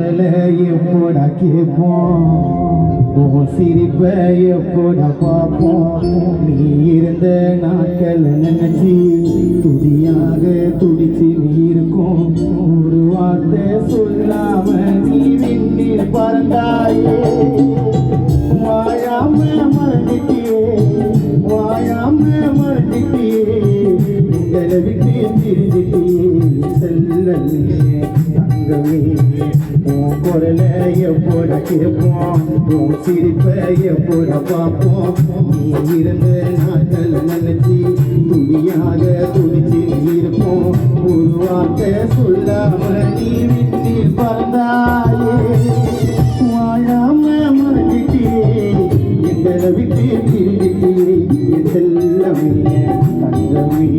குரலை எப்போட கேட்போம் சிரிப்ப எப்போட பார்ப்போம் நீ இருந்த நாட்கள் நினைச்சி துடியாக துடிச்சு நீ இருக்கும் ஒரு வார்த்தை சொல்லாம நீ விண்ணில் பறந்தாயே வாயாம மறந்துட்டியே வாயாம மறந்துட்டியே உங்களை விட்டு திரிஞ்சிட்டியே செல்லமே தங்கமே உன் குரலை எப்போட கேட்போம் உன் சிரிப்பை எப்போட பார்ப்போம் நீ இருந்த நாட்கள் நினைச்சி துணியாக துணிச்சு இருப்போம் ஒரு வார்த்தை சொல்லாம நீ விண்ணில் பறந்தாயே வாழாம மறந்துட்டியே எங்களை விட்டு திரிஞ்சிட்டியே செல்லமே தங்கமே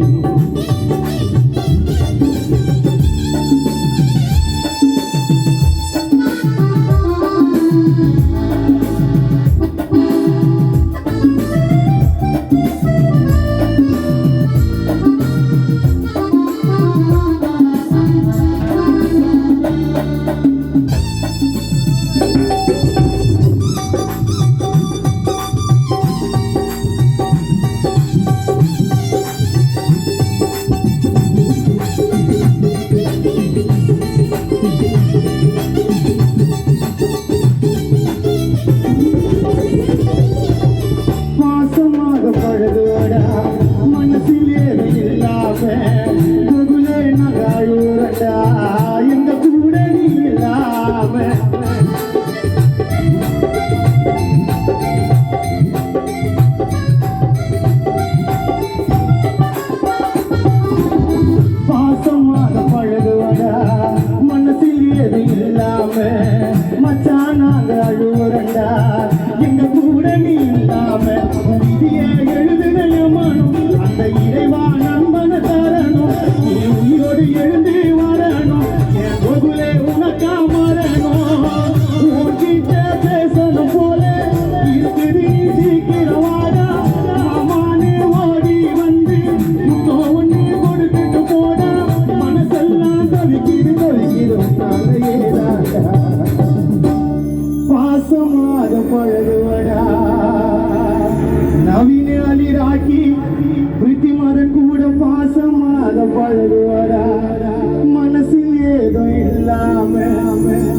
நவீன அலி ராக்கி பிரீத்தி மதன் கூட பாசமாக பழகுவரா மனசில் ஏதோ இல்லாம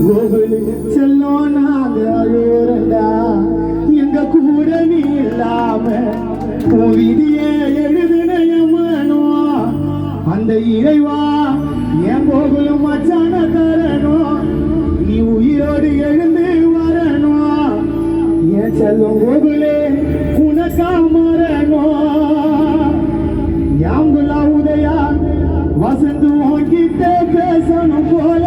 கோகுலுக்கு செல்லும் நாங்க அழுவரண்டா எங்க கூட நீ இல்லாம விதியே எழுதுனயமானோ அந்த இறைவா என் கோகுலும் மச்சான தரணும் நீ உயிரோடு எழுந்து வரணும் என் செல்லும் கோகுலே உனக்கா மரணும் யாங்குலா உதயா வசந்து உன்கிட்ட பேசணும் போல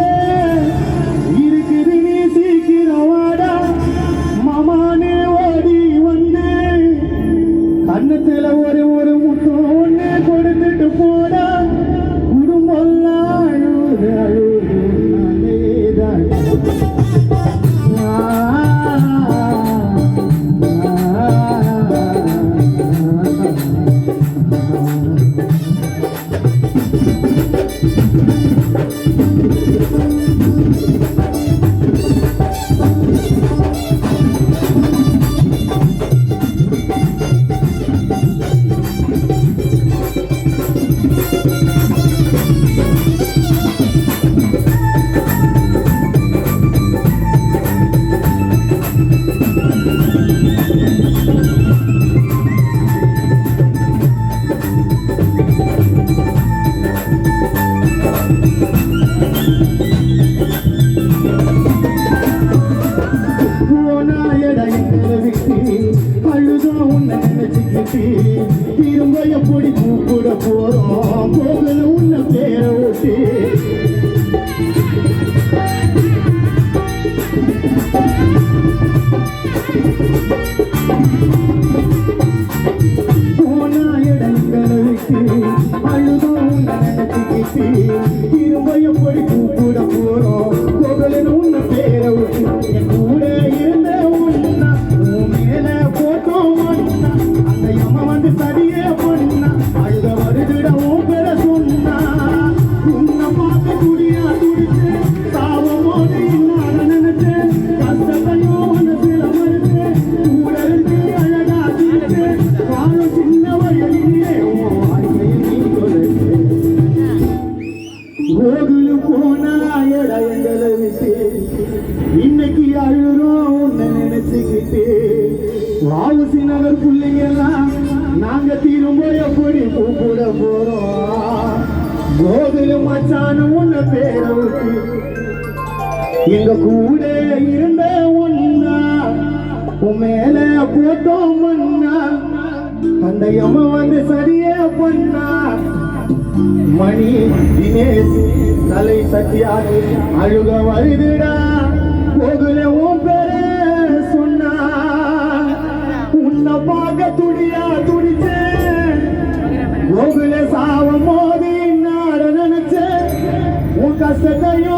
இருக்குது நீ சீக்கிரம் வாடா மாமானே ஓடி வந்து கண்ணத்துல ஒரு முத்தம் ஒண்ணு கொடுத்துட்டு போடா குடும்பம்லாம் அழுது அழுது நானேதான் திரும்ப எப்படி கூப்பிட போறோம் போகல உன்ன பேர ஓட்டி போனா இடங்களை விட்டு அழுதோ உன்ன நினைச்சுக்கிட்டு திரும்ப எப்படி கூப்பிட போறோம் போகல உன்ன பேர ஓட்டி என் கூட இருந்த ஒன்னா உன் மேல போட்டோம் ஒன்னா அந்த அம்மா வந்து சரியே பண்ணா அழுத வருதுட உன் பேர நகர் புள்ளிங்கெல்லாம் நாங்க திரும்ப எப்படி கூப்பிட போறோம் கோகுல மச்சான உன்ன பேரை விட்டு எங்க கூட இருந்த ஒன்னா உன் மேல போட்டோம் மண்ணா அந்த யம வந்து சரியா பண்ணா மணி தினேஷ் தலை சத்தியாது அழுக வருதுடா கோகுல உன் பேரை சொன்னா உன்னை பார்க்க துடியா துடிச்சேன் கோகுல சாவ மோதி நாட நினைச்சேன் உன் கஷ்டத்தையும்